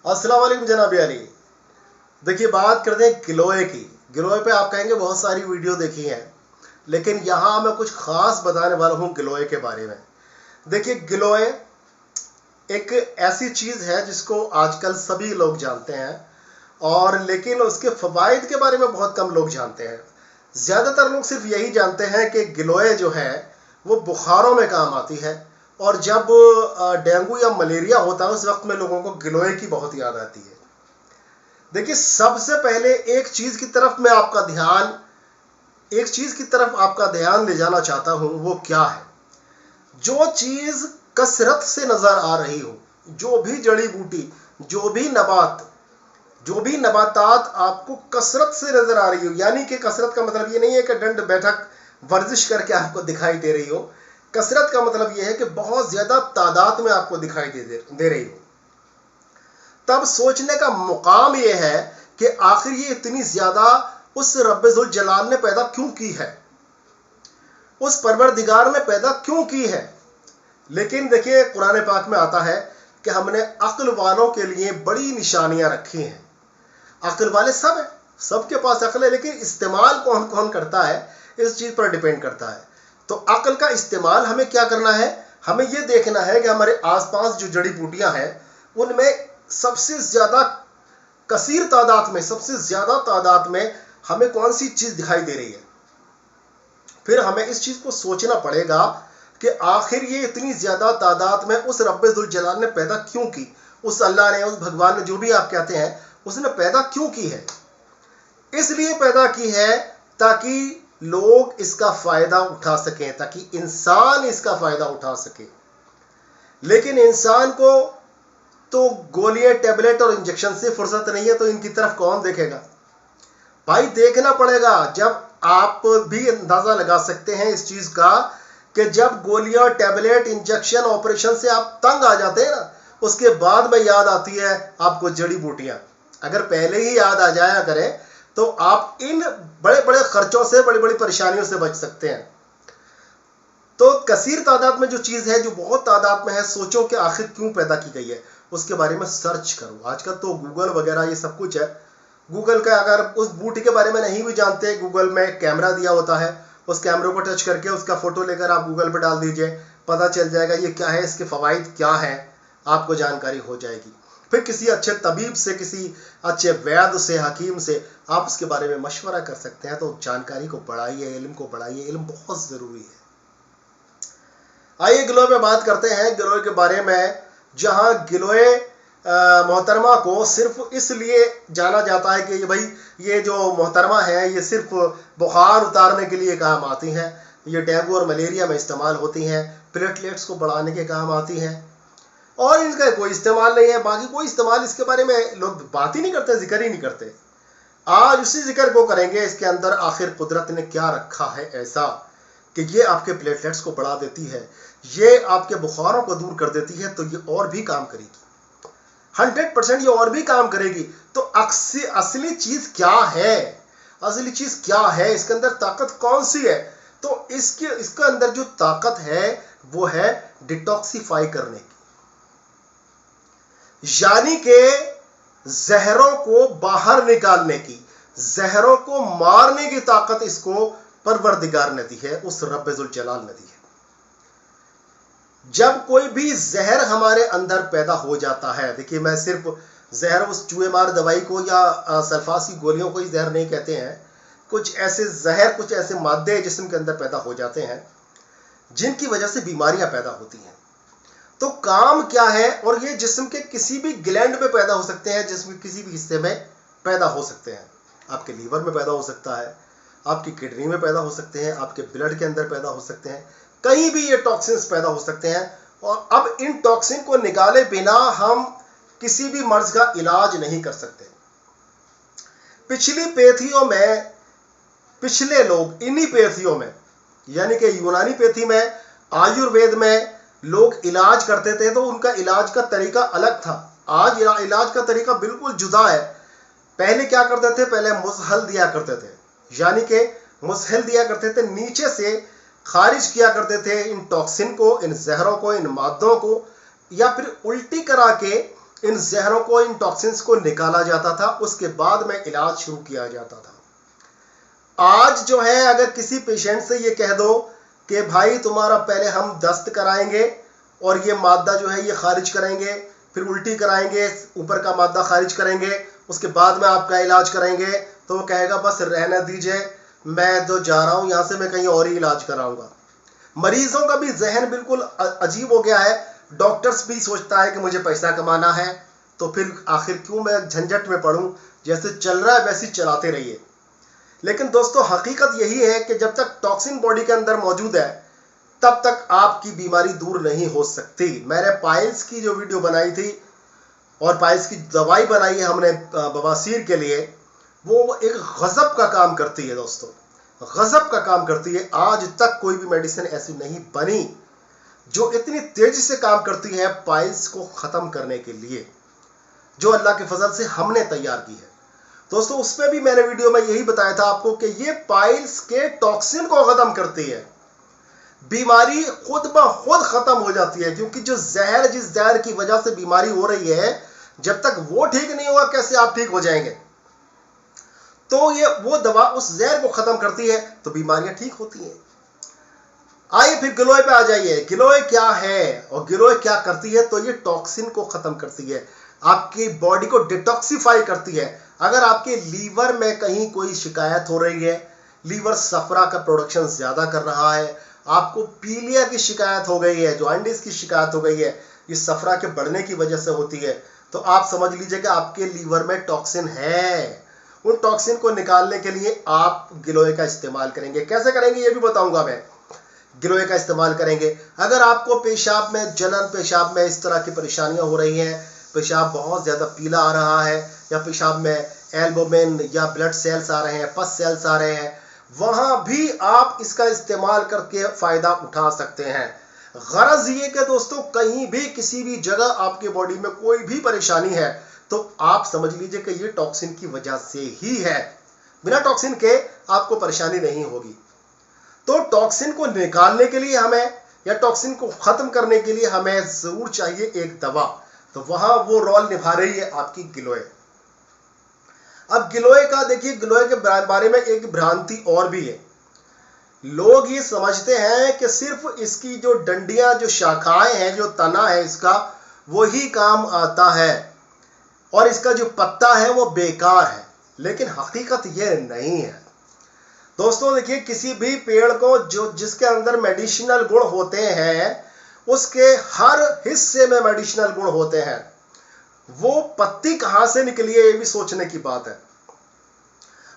अस्सलाम वालेकुम जनाब अली। देखिए, बात करते हैं गिलोय की। गिलोय पे आप कहेंगे बहुत सारी वीडियो देखी हैं, लेकिन यहाँ मैं कुछ खास बताने वाला हूँ गिलोय के बारे में। देखिए, गिलोय एक ऐसी चीज़ है जिसको आजकल सभी लोग जानते हैं, और लेकिन उसके फ़वाइद के बारे में बहुत कम लोग जानते हैं। ज़्यादातर लोग सिर्फ यही जानते हैं कि गिलोय जो है वो बुखारों में काम आती है, और जब डेंगू या मलेरिया होता है उस वक्त में लोगों को गिलोय की बहुत याद आती है। देखिए, सबसे पहले एक चीज़ की तरफ आपका ध्यान ले जाना चाहता हूँ। वो क्या है? जो चीज़ कसरत से नज़र आ रही हो, जो भी जड़ी बूटी, जो भी नबातात आपको कसरत से नजर आ रही हो, यानी कि कसरत का मतलब ये नहीं है कि दंड बैठक वर्जिश करके आपको दिखाई दे रही हो। कसरत का मतलब ये है कि बहुत ज्यादा तादाद में आपको दिखाई दे रही हो। तब सोचने का मुकाम ये है कि आखिर ये इतनी ज्यादा उस रब्बुल जलाल ने पैदा क्यों की है, उस परवरदिगार ने पैदा क्यों की है। लेकिन देखिए, कुरान पाक में आता है कि हमने अक्ल वालों के लिए बड़ी निशानियां रखी हैं। अक्ल वाले सब है, सबके पास अक्ल है, लेकिन इस्तेमाल कौन कौन करता है इस चीज पर डिपेंड करता है। तो अक्ल का इस्तेमाल हमें क्या करना है? हमें यह देखना है कि हमारे आसपास जो जड़ी बूटियां हैं उनमें सबसे ज्यादा कसीर तादाद में, सबसे ज्यादा तादाद में हमें कौन सी चीज दिखाई दे रही है। फिर हमें इस चीज को सोचना पड़ेगा कि आखिर ये इतनी ज्यादा तादाद में उस रब्बुल जलाल ने पैदा क्यों की, उस अल्लाह ने, उस भगवान ने, जो भी आप कहते हैं, उसने पैदा क्यों की है। इसलिए पैदा की है ताकि लोग इसका फायदा उठा सकें, ताकि इंसान इसका फायदा उठा सके। लेकिन इंसान को तो गोलियां, टैबलेट और इंजेक्शन से फुर्सत नहीं है, तो इनकी तरफ कौन देखेगा? भाई, देखना पड़ेगा। जब आप भी अंदाजा लगा सकते हैं इस चीज का कि जब गोलियां, टैबलेट, इंजेक्शन, ऑपरेशन से आप तंग आ जाते हैं ना, उसके बाद में याद आती है आपको जड़ी बूटियां। अगर पहले ही याद आ जाया करें तो आप इन बड़े बड़े खर्चों से, बड़ी बड़ी परेशानियों से बच सकते हैं। तो कसीर तादाद में जो चीज है, जो बहुत तादाद में है, सोचो कि आखिर क्यों पैदा की गई है, उसके बारे में सर्च करो। आजकल तो गूगल वगैरह ये सब कुछ है। गूगल का अगर उस बूटी के बारे में नहीं भी जानते, गूगल में कैमरा दिया होता है, उस कैमरे को टच करके उसका फोटो लेकर आप गूगल पर डाल दीजिए, पता चल जाएगा ये क्या है, इसके फवाइद क्या है, आपको जानकारी हो जाएगी। फिर किसी अच्छे तबीब से, किसी अच्छे वैद्य से, हकीम से आप इसके बारे में मशवरा कर सकते हैं। तो जानकारी को बढ़ाइए, इल्म को बढ़ाइए, इल्म बहुत जरूरी है। आइए गिलोय में बात करते हैं, गिलोय के बारे में। जहां गिलोय मोहतरमा को सिर्फ इसलिए जाना जाता है कि भाई ये जो मोहतरमा है ये सिर्फ बुखार उतारने के लिए काम आती हैं, ये डेंगू और मलेरिया में इस्तेमाल होती हैं, प्लेटलेट्स को बढ़ाने के काम आती हैं, और इनका कोई इस्तेमाल नहीं है। बाकी कोई इस्तेमाल इसके बारे में लोग बात ही नहीं करते, जिक्र ही नहीं करते। आज उसी जिक्र को करेंगे, इसके अंदर आखिर कुदरत ने क्या रखा है ऐसा कि ये आपके प्लेटलेट्स को बढ़ा देती है, ये आपके बुखारों को दूर कर देती है, तो ये और भी काम करेगी, 100% ये और भी काम करेगी। तो असली चीज क्या है? असली चीज क्या है? इसके अंदर ताकत कौन सी है? तो इसके अंदर जो ताकत है वो है डिटॉक्सिफाई करने की, यानी कि जहरों को बाहर निकालने की, जहरों को मारने की ताकत इसको परवरदिगार ने दी है, उस रब्बुल जलाल ने दी है। जब कोई भी जहर हमारे अंदर पैदा हो जाता है, देखिए मैं सिर्फ जहर उस चूहे मार दवाई को या सल्फासी गोलियों को ही जहर नहीं कहते हैं। कुछ ऐसे जहर, कुछ ऐसे मादे जिस्म के अंदर पैदा हो जाते हैं जिनकी वजह से बीमारियां पैदा होती हैं। तो काम क्या है? और ये जिस्म के किसी भी ग्लैंड में पैदा हो सकते हैं, जिस्म के किसी भी हिस्से में पैदा हो सकते हैं। आपके लीवर में पैदा हो सकता है, आपकी किडनी में पैदा हो सकते हैं, आपके ब्लड के अंदर पैदा हो सकते हैं, कहीं भी ये टॉक्सिन्स पैदा हो सकते हैं। और अब इन टॉक्सिन को निकाले बिना हम किसी भी मर्ज का इलाज नहीं कर सकते। पिछली पेथियों में पिछले लोग इन्हीं पेथियों में, यानी कि यूनानी पेथी में, आयुर्वेद में लोग इलाज करते थे, तो उनका इलाज का तरीका अलग था। आज इलाज का तरीका बिल्कुल जुदा है। पहले क्या करते थे? पहले मुसहल दिया करते थे, यानी कि मुसहल दिया करते थे, नीचे से खारिज किया करते थे इन टॉक्सिन को, इन जहरों को, इन मादों को, या फिर उल्टी करा के इन जहरों को, इन टॉक्सिन्स को निकाला जाता था, उसके बाद में इलाज शुरू किया जाता था। आज जो है अगर किसी पेशेंट से ये कह दो कि भाई तुम्हारा पहले हम दस्त कराएंगे और ये मादा जो है ये खारिज करेंगे, फिर उल्टी कराएंगे, ऊपर का मादा खारिज करेंगे, उसके बाद में आपका इलाज करेंगे, तो वो कहेगा बस रहने दीजिए, मैं तो जा रहा हूं यहां से, मैं कहीं और ही इलाज कराऊंगा। मरीजों का भी जहन बिल्कुल अजीब हो गया है। डॉक्टर्स भी सोचता है कि मुझे पैसा कमाना है, तो फिर आखिर क्यों मैं झंझट में पड़ूं, जैसे चल रहा है वैसे चलाते रहिए। लेकिन दोस्तों हकीकत यही है कि जब तक टॉक्सिन बॉडी के अंदर मौजूद है तब तक आपकी बीमारी दूर नहीं हो सकती। मैंने पाइल्स की जो वीडियो बनाई थी और पाइल्स की दवाई बनाई है हमने बवासीर के लिए, वो एक गजब का काम करती है दोस्तों, गजब का काम करती है। आज तक कोई भी मेडिसिन ऐसी नहीं बनी जो इतनी तेजी से काम करती है पाइल्स को खत्म करने के लिए, जो अल्लाह के फजल से हमने तैयार की है। दोस्तों उसमें भी मैंने वीडियो में यही बताया था आपको कि ये पाइल्स के टॉक्सिन को खत्म करती है, बीमारी खुद ब खुद खत्म हो जाती है। क्योंकि जो जहर, जिस जहर की वजह से बीमारी हो रही है, जब तक वो ठीक नहीं होगा कैसे आप ठीक हो जाएंगे। तो ये वो दवा उस जहर को खत्म करती है तो बीमारियां ठीक होती हैं। आइए फिर गिलोय पे आ जाइए। गिलोय क्या है और गिलोय क्या करती है? तो ये टॉक्सिन को खत्म करती है, आपकी बॉडी को डिटॉक्सिफाई करती है। अगर आपके लीवर में कहीं कोई शिकायत हो रही है, लीवर सफरा का प्रोडक्शन ज्यादा कर रहा है, आपको पीलिया की शिकायत हो गई है, जॉन्डिस की शिकायत हो गई है, ये सफरा के बढ़ने की वजह से होती है, तो आप समझ लीजिए कि आपके लीवर में टॉक्सिन है। उन टॉक्सिन को निकालने के लिए आप गिलोय का इस्तेमाल करेंगे। कैसे करेंगे ये भी बताऊंगा मैं। गिलोय का इस्तेमाल करेंगे। अगर आपको पेशाब में जलन, पेशाब में इस तरह की परेशानियां हो रही हैं, पेशाब बहुत ज्यादा पीला आ रहा है, या पेशाब में एल्बुमिन या ब्लड सेल्स आ रहे हैं, पस सेल्स आ रहे हैं, वहां भी आप इसका इस्तेमाल करके फायदा उठा सकते हैं। गरज ये कि दोस्तों कहीं भी किसी भी जगह आपके बॉडी में कोई भी परेशानी है तो आप समझ लीजिए कि ये टॉक्सिन की वजह से ही है। बिना टॉक्सिन के आपको परेशानी नहीं होगी। तो टॉक्सिन को निकालने के लिए हमें, या टॉक्सिन को खत्म करने के लिए हमें जरूर चाहिए एक दवा, तो वहां वो रोल निभा रही है आपकी गिलोय। अब गिलोय का देखिए, गिलोय के बारे में एक भ्रांति और भी है। लोग ये समझते हैं कि सिर्फ इसकी जो डंडियां, जो शाखाएं हैं, जो तना है इसका, वही काम आता है और इसका जो पत्ता है वो बेकार है। लेकिन हकीकत ये नहीं है दोस्तों। देखिए किसी भी पेड़ को जो जिसके अंदर मेडिसिनल गुण होते हैं, उसके हर हिस्से में मेडिसिनल गुण होते हैं। वो पत्ती कहां से निकली है ये भी सोचने की बात है।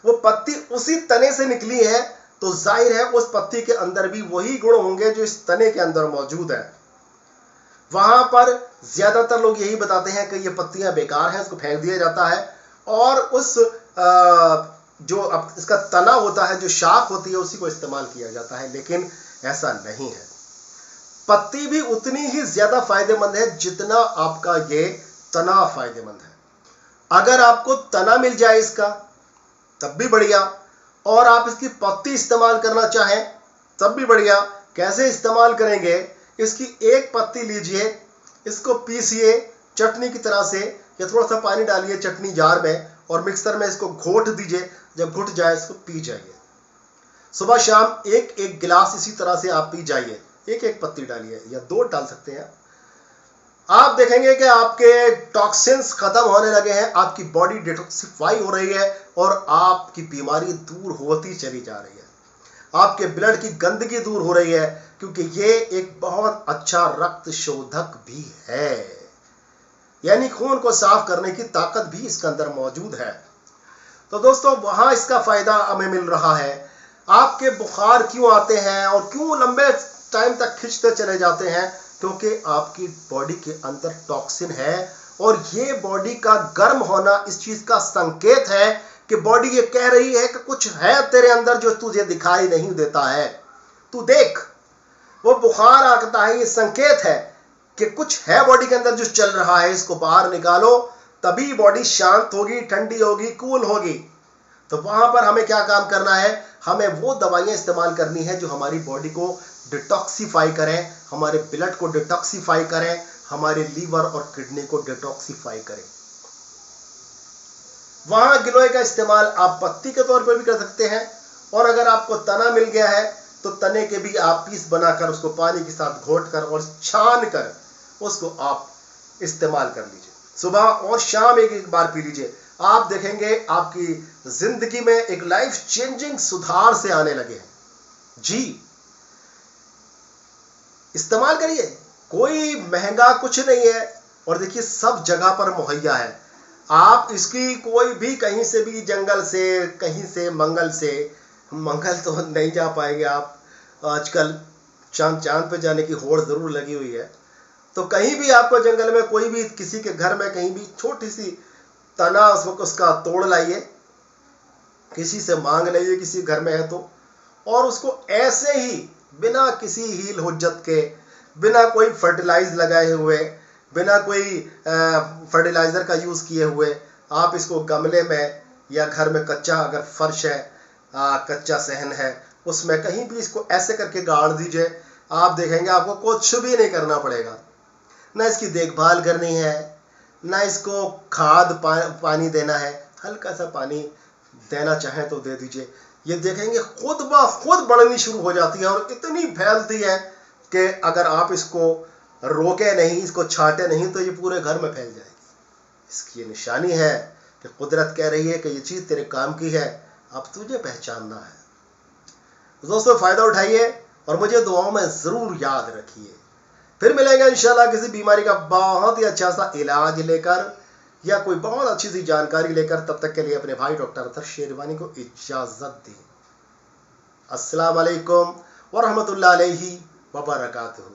वो पत्ती उसी तने से निकली है तो जाहिर है उस पत्ती के अंदर भी वही गुण होंगे जो इस तने के अंदर मौजूद है। वहां पर ज्यादातर लोग यही बताते हैं कि ये पत्तियां बेकार हैं, इसको फेंक दिया जाता है, और उस जो इसका तना होता है, जो शाख होती है, उसी को इस्तेमाल किया जाता है। लेकिन ऐसा नहीं है। पत्ती भी उतनी ही ज्यादा फायदेमंद है जितना आपका ये तना फायदेमंद है। अगर आपको तना मिल जाए इसका तब भी बढ़िया, और आप इसकी पत्ती इस्तेमाल करना चाहें तब भी बढ़िया। कैसे इस्तेमाल करेंगे? इसकी एक पत्ती लीजिए, इसको पीसिए चटनी की तरह से, या थोड़ा सा पानी डालिए चटनी जार में और मिक्सर में इसको घोट दीजिए। जब घुट जाए इसको पी जाइए। सुबह शाम एक एक गिलास इसी तरह से आप पी जाइए। एक एक पत्ती डालिए या 2 डाल सकते हैं। आप देखेंगे कि आपके टॉक्सिन्स खत्म होने लगे हैं, आपकी बॉडी डिटॉक्सिफाई हो रही है और आपकी बीमारी दूर होती चली जा रही है। आपके ब्लड की गंदगी दूर हो रही है, क्योंकि ये एक बहुत अच्छा रक्त शोधक भी है, यानी खून को साफ करने की ताकत भी इसके अंदर मौजूद है। तो दोस्तों वहां इसका फायदा हमें मिल रहा है। आपके बुखार क्यों आते हैं और क्यों लंबे टाइम तक खिंचते चले जाते हैं? क्योंकि आपकी बॉडी के अंदर टॉक्सिन है, और ये बॉडी का गर्म होना इस चीज का संकेत है कि बॉडी ये कह रही है कि कुछ है तेरे अंदर जो तुझे दिखाई नहीं देता है, तू देख। वो बुखार आता है, ये संकेत है कि कुछ है बॉडी के अंदर जो चल रहा है, इसको बाहर निकालो, तभी बॉडी शांत होगी, ठंडी होगी, कूल होगी। तो वहां पर हमें क्या काम करना है? हमें वो दवाइयां इस्तेमाल करनी है जो हमारी बॉडी को डिटॉक्सिफाई करें, हमारे ब्लड को डिटॉक्सिफाई करें, हमारे लीवर और किडनी को डिटॉक्सिफाई करे। वहां गिलोय का इस्तेमाल आप पत्ती के तौर पर भी कर सकते हैं, और अगर आपको तना मिल गया है तो तने के भी आप पीस बनाकर उसको पानी के साथ घोट कर और छान कर उसको आप इस्तेमाल कर लीजिए। सुबह और शाम एक एक बार पी लीजिए। आप देखेंगे आपकी जिंदगी में एक लाइफ चेंजिंग सुधार से आने लगे हैं। जी, इस्तेमाल करिए, कोई महंगा कुछ नहीं है, और देखिए सब जगह पर मुहैया है। आप इसकी कोई भी कहीं से भी, जंगल से, कहीं से, मंगल तो नहीं जा पाएंगे आप, आजकल चांद पे जाने की होड़ जरूर लगी हुई है। तो कहीं भी आपको जंगल में, कोई भी किसी के घर में कहीं भी छोटी सी तना उसका तोड़ लाइए, किसी से मांग लीजिए, किसी घर में है तो, और उसको ऐसे ही बिना किसी हील हुज्जत के, बिना कोई फर्टिलाइज लगाए हुए, बिना कोई फर्टिलाइजर का यूज किए हुए, आप इसको गमले में या घर में कच्चा अगर फर्श है, कच्चा सहन है, उसमें कहीं भी इसको ऐसे करके गाड़ दीजिए। आप देखेंगे आपको कुछ भी नहीं करना पड़ेगा, ना इसकी देखभाल करनी है, ना इसको खाद पानी देना है, हल्का सा पानी देना चाहें तो दे दीजिए। ये देखेंगे खुद ब खुद बढ़नी शुरू हो जाती है, और इतनी फैलती है कि अगर आप इसको रोके नहीं, इसको छाटे नहीं, तो ये पूरे घर में फैल जाएगी। इसकी ये निशानी है कि कुदरत कह रही है कि ये चीज़ तेरे काम की है, अब तुझे पहचानना है। दोस्तों, फ़ायदा उठाइए और मुझे दुआओं में ज़रूर याद रखिए। फिर मिलेंगे इंशाल्लाह किसी बीमारी का बहुत ही अच्छा सा इलाज लेकर, या कोई बहुत अच्छी सी जानकारी लेकर। तब तक के लिए अपने भाई डॉक्टर अतर शेरवानी को इजाज़त दी। अस्सलाम वालेकुम व रहमतुल्लाहि व बरकातुहू।